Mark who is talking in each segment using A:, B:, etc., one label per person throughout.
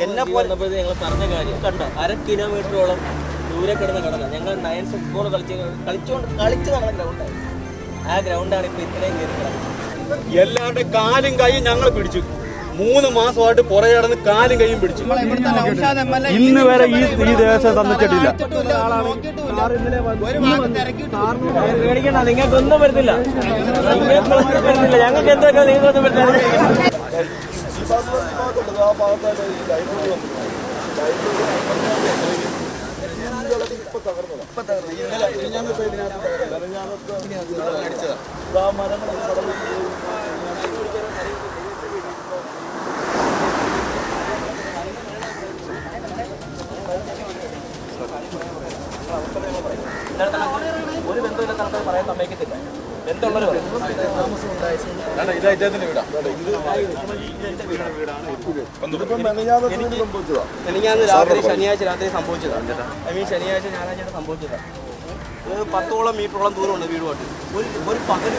A: എന്നെ വന്നപ്പോഴത്തെ ഞങ്ങൾ പറഞ്ഞ കാര്യം കണ്ട 1/2 കിലോമീറ്ററോളം ദൂരെ കിടന്ന കടന്ന ഞങ്ങൾ 9 ഫുട്ബോൾ കളിച്ച് നടന്ന ഗ്രൗണ്ടായിരുന്നു. ആ ഗ്രൗണ്ടാണ് ഇപ്പൊ ഇത്രയും കയറി കിടക്കുന്നത്.
B: എല്ലാവരുടെ കാലും കൈയും ഞങ്ങൾ പിടിച്ചു. 3 മാസമായിട്ട് പുറകെ കിടന്ന് കാലും കൈയും പിടിച്ചു. ഇന്ന് വരെ ഈ ദേശം തന്നിട്ടില്ല.
A: പേടിക്കണ്ട, നിങ്ങൾക്കൊന്നും വരുന്നില്ല. ഞങ്ങൾക്ക് എന്തൊക്കെ നിങ്ങൾക്കൊന്നും വരുന്നില്ല. ഒരു ബന്ധമില്ലാത്ത ആൾക്കാർ പറയാൻ സമ്മതിക്കത്തില്ല. ബന്ധമുള്ളവർ പറയും. എനിക്കാന്ന് രാത്രി ശനിയാഴ്ച രാത്രി സംഭവിച്ചതാണ്. ശനിയാഴ്ച ഞായറാഴ്ച സംഭവിച്ചതാണ്. ഇത് 10ഓളം മീറ്ററോളം ദൂരമുണ്ട് വീടുമായിട്ട്. ഒരു പകൽ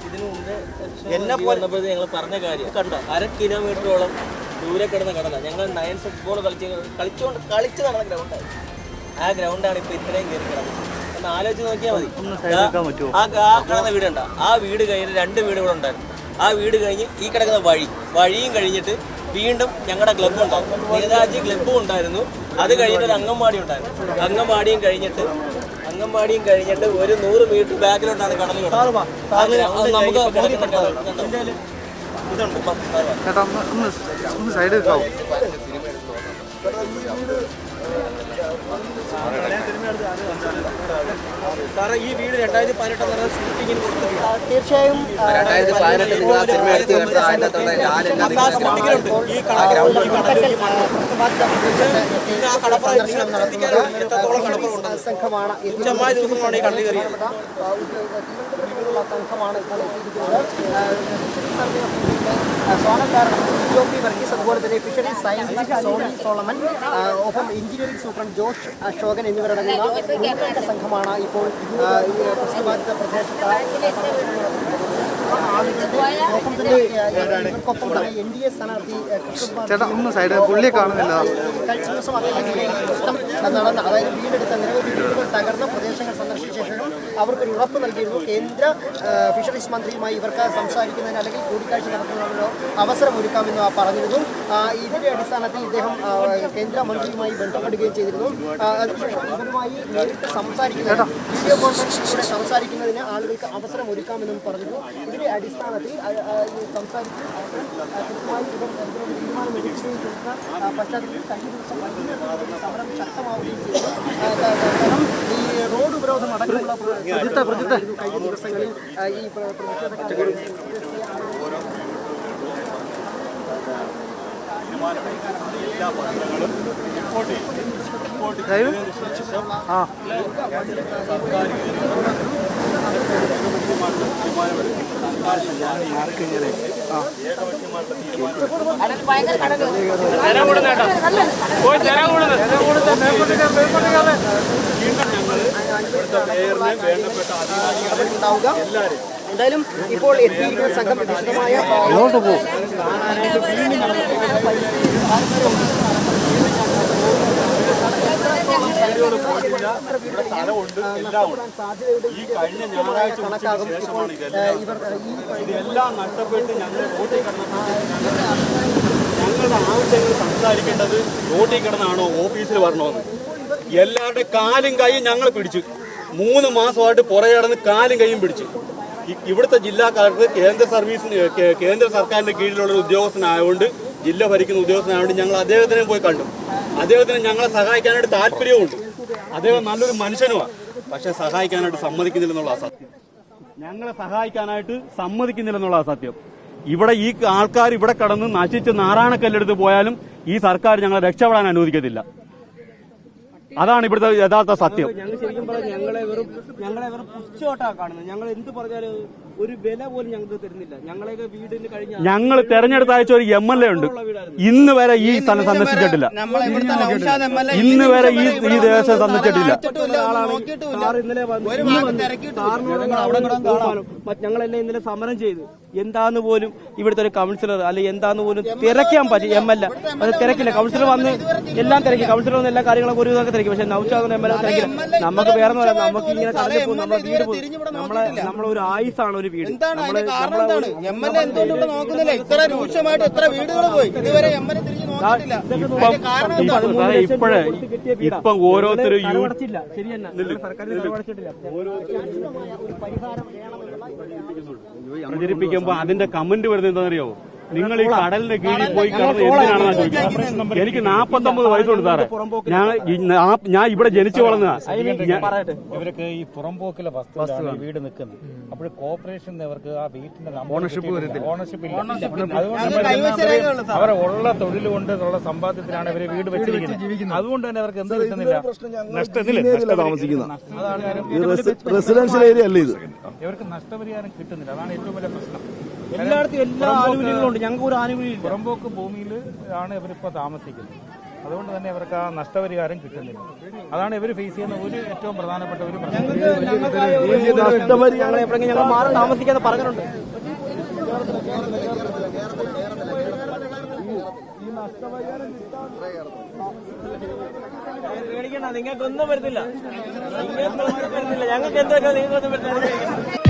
A: ഇതിനു മുമ്പേ എന്നെ വന്നപ്പോഴത്തെ ഞങ്ങൾ പറഞ്ഞ കാര്യം കണ്ട 1/2 കിലോമീറ്ററോളം ദൂരെ കിടന്ന കടന്ന ഞങ്ങൾ 9 ഫുട്ബോൾ കളിച്ച് നടന്ന ഗ്രൗണ്ടായിരുന്നു. ആ ഗ്രൗണ്ടാണ് ഇപ്പൊ ഇത്രയും കയറി കിടന്നത്. ഒന്ന് ആലോചിച്ച് നോക്കിയാൽ മതി. ആ കിടന്ന വീടുണ്ട, ആ വീട് കഴിഞ്ഞ് 2 വീടുകൾ ഉണ്ടായിരുന്നു. ആ വീട് കഴിഞ്ഞ് ഈ കിടക്കുന്ന വഴിയും കഴിഞ്ഞിട്ട് വീണ്ടും ഞങ്ങളുടെ ക്ലബ്ബ് ഉണ്ടായിരുന്നു. നേതാജി ക്ലബ്ബും ഉണ്ടായിരുന്നു. അത് കഴിഞ്ഞിട്ട് ഒരു അംഗൻവാടി ഉണ്ടായിരുന്നു. അംഗൻവാടിയും കഴിഞ്ഞിട്ട് ഒരു 100 മീറ്റർ ബാക്കിലോട്ടാണ് കടൽ കിടന്നത്. നമുക്ക് ഇതുണ്ട്
C: സൈഡ്
A: സാറേ, ഈ വീട് 2018 ഷൂട്ടിങ്ങിന് കൊടുത്തിട്ടുണ്ട്.
D: തീർച്ചയായും
A: 2018
D: സംഘമാണ്
A: ദിവസങ്ങളാണ് ഈ കടലിൽ കയറിയത്.
D: സംഘമാണ് ഇപ്പോൾ എത്തിയിരിക്കുന്നത്. സോണക്കാരൻ ജോപ്പി വർഗീസ്, അതുപോലെ തന്നെ ഫിഷറീസ് സയൻറ്റിസ്റ്റ് സോണി സോളമൻ, ഒപ്പം എഞ്ചിനീയറിംഗ് സൂപ്രണ്ട് ജോഷ് അശോകൻ എന്നിവരടങ്ങുന്ന സംഘമാണ് ഇപ്പോൾ പ്രശ്നബാധിത പ്രദേശത്ത്. ഒപ്പം തന്നെ ഇവർക്കൊപ്പം തന്നെ NDA സ്ഥാനാർത്ഥി
C: പുള്ളിയെ കാണുന്നില്ല.
D: കഴിഞ്ഞ ദിവസം നടന്ന, അതായത് വീടെടുത്ത നിരവധി വീടുകൾ തകർന്ന പ്രദേശങ്ങൾ സന്ദർശിച്ച ശേഷം അവർക്കൊരു ഉറപ്പ് നൽകിയിരുന്നു. കേന്ദ്ര ഫിഷറീസ് മന്ത്രിയുമായി ഇവർക്ക് സംസാരിക്കുന്നതിന് അല്ലെങ്കിൽ കൂടിക്കാഴ്ച നടത്തുന്നതിനോ അവസരമൊരുക്കാമെന്ന് പറഞ്ഞിരുന്നു. ഇതിന്റെ അടിസ്ഥാനത്തിൽ ഇദ്ദേഹം കേന്ദ്രമന്ത്രിയുമായി ബന്ധപ്പെടുകയും ചെയ്തിരുന്നു. അതിനുശേഷം ഇവരുമായി നേരിട്ട് സംസാരിക്കുന്നതിന്, വീഡിയോ കോൺഫറൻസിലൂടെ സംസാരിക്കുന്നതിന് ആളുകൾക്ക് അവസരമൊരുക്കാമെന്നും പറഞ്ഞിരുന്നു. ഇതിന്റെ അടിസ്ഥാനത്തിൽ സംസാരിച്ച് കൃത്യമായി ഇവർ തീരുമാനമെടുക്കുകയും ചെയ്യുന്ന പശ്ചാത്തലത്തിൽ കഴിഞ്ഞ ദിവസം വൈകുന്നേരം സമരം ശക്തമാവുകയും ചെയ്തു. കാരണം ഈ റോഡ് ഉപരോധം അടക്കമുള്ള കഴിഞ്ഞ ദിവസങ്ങളിൽ ഈ പ്രതിഷേധക്കാർ
B: എല്ലാ പത്രങ്ങളും റിപ്പോർട്ട് ചെയ്തതിനു ശേഷം
D: ഉണ്ടാവുക. എന്തായാലും ഇപ്പോൾ എത്തിയിരിക്കുന്ന സംഘം വിശദമായ
B: സ്ഥലമുണ്ട്, എല്ലാം ഉണ്ട്. ഈ കഴിഞ്ഞ ഞായറാഴ്ച ശേഷമാണ് ഇതെല്ലാം നഷ്ടപ്പെട്ട് ഞങ്ങൾ റോട്ടിൽ കിടന്നപ്പോൾ ഞങ്ങളുടെ ആവശ്യങ്ങൾ സംസാരിക്കേണ്ടത് റോട്ടിൽ കിടന്നാണോ ഓഫീസിൽ വരണമെന്ന്. എല്ലാവരുടെ കാലും കൈയും ഞങ്ങൾ പിടിച്ചു. 3 മാസമായിട്ട് പുറകെ കിടന്ന് കാലും കൈയും പിടിച്ചു. ഇവിടുത്തെ ജില്ലാക്കാർക്ക് കേന്ദ്ര സർക്കാരിന്റെ കീഴിലുള്ള ഉദ്യോഗസ്ഥനായതുകൊണ്ട്, ജില്ല ഭരിക്കുന്ന ഉദ്യോഗസ്ഥനായതുകൊണ്ട് ഞങ്ങൾ അദ്ദേഹത്തിനെ പോയി കണ്ടു. അദ്ദേഹത്തിന് ഞങ്ങളെ സഹായിക്കാനായിട്ട് താല്പര്യവുമുണ്ട്. അദ്ദേഹം നല്ലൊരു മനുഷ്യനുമാണ്. പക്ഷെ സഹായിക്കാനായിട്ട് സമ്മതിക്കുന്നില്ലെന്നുള്ള അസത്യം. ഞങ്ങളെ സഹായിക്കാനായിട്ട് സമ്മതിക്കുന്നില്ലെന്നുള്ള അസത്യം. ഇവിടെ ഈ ആൾക്കാർ ഇവിടെ കടന്ന് നശിച്ച് നാരായണക്കല്ലെടുത്ത് പോയാലും ഈ സർക്കാർ ഞങ്ങളെ രക്ഷപ്പെടാൻ അനുവദിക്കത്തില്ല. അതാണ് ഇവിടുത്തെ യഥാർത്ഥ സത്യം.
A: ഞങ്ങൾ ശരിക്കും പറഞ്ഞാൽ ഞങ്ങളെ വെറും പുച്ഛമായിട്ടാണ് കാണുന്നത്. ഞങ്ങൾ എന്ത് പറഞ്ഞാലും ഒരു വില പോലും ഞങ്ങൾക്ക് തരുന്നില്ല. ഞങ്ങളെയൊക്കെ വീടിന് കഴിഞ്ഞ
B: ഞങ്ങൾ തെരഞ്ഞെടുത്ത അയച്ച ഒരു MLA ഉണ്ട്, ഇന്ന് വരെ ഈ സ്ഥലം സന്ദർശിച്ചിട്ടില്ല. ഇന്ന് വരെ ഈ ദേശം സന്ദർശിച്ചിട്ടില്ല.
A: ഞങ്ങളെല്ലാം ഇന്നലെ സമരം ചെയ്തു. എന്താന്ന് പോലും ഇവിടുത്തെ ഒരു കൗൺസിലർ അല്ലെങ്കിൽ എന്താന്ന് പോലും തിരക്കാൻ പറ്റി. MLA അത് തിരക്കില്ല. കൗൺസിലർ വന്ന് എല്ലാം തിരക്കി. കൗൺസിലർ വന്ന് എല്ലാ കാര്യങ്ങളും ഒരു ഇതൊക്കെ തിരക്കി. പക്ഷെ നൗഷാദ് MLA തിരക്കില്ല. നമുക്ക് വേറെ നമുക്ക് ഇങ്ങനെ കടലിൽ പോകും. നമ്മുടെ വീട് പോകും. നമ്മളെ ഒരു ആയുസാണ് ഒരു വീട്.
B: ഇപ്പം ഓരോരുത്തരും പ്രചരിപ്പിക്കുമ്പോ അതിന്റെ കമന്റ് വരുന്നത് എന്താണെന്നറിയോ? നിങ്ങൾ ഈ കടലിന്റെ കീഴിൽ പോയി കിടന്ന് എന്തിനാണെന്നാ ചോദിക്കുന്നത്. എനിക്ക് 49 വയസ്സുണ്ട് സാറേ. ഞാൻ ഇവിടെ ജനിച്ചു വളർന്നതാ.
E: ഇവർക്ക് ഈ പുറംപോക്കിലെ വസ്തുക്കളാണ് വീട് നിൽക്കുന്നത്. അപ്പോൾ കോർപ്പറേഷൻ അവർക്ക് ആ വീട്ടിന്റെ ഓണർഷിപ്പ് ഇല്ല. അതുകൊണ്ട് അവരെ ഉള്ള തൊഴിൽ കൊണ്ട് ഉള്ള സമ്പാദ്യത്തിലാണ് ഇവര് വീട് വെച്ചിരിക്കുന്നത്. അതുകൊണ്ട് തന്നെ അവർക്ക് എന്ത് കിട്ടുന്നില്ല,
F: റെസിഡൻഷ്യൽ ഏരിയ അല്ലേ ഇത്?
E: ഇവർക്ക് നഷ്ടപരിഹാരം കിട്ടുന്നില്ല. അതാണ് ഏറ്റവും വലിയ പ്രശ്നം.
A: എല്ലായിടത്തും എല്ലാ ആനുകൂല്യങ്ങളും ഉണ്ട്. ഞങ്ങൾക്ക് ഒരു ആനുകൂല്യം.
E: പുറംപോക്ക് ഭൂമിയിൽ ആണ് ഇവരിപ്പോ താമസിക്കുന്നത്. അതുകൊണ്ട് തന്നെ ഇവർക്ക് ആ നഷ്ടപരിഹാരം കിട്ടുന്നില്ല. അതാണ് ഇവർ ഫേസ് ചെയ്യുന്ന ഒരു ഏറ്റവും പ്രധാനപ്പെട്ട ഒരു പ്രശ്നം.
A: ഞങ്ങൾ മാറി താമസിക്കാന്ന് പറഞ്ഞിട്ടുണ്ട്. പേടിക്കണ്ട, നിങ്ങൾക്കൊന്നും വരുന്നില്ല. ഞങ്ങൾക്ക് എന്തൊക്കെ നിങ്ങൾക്കൊന്നും പറ്റില്ല.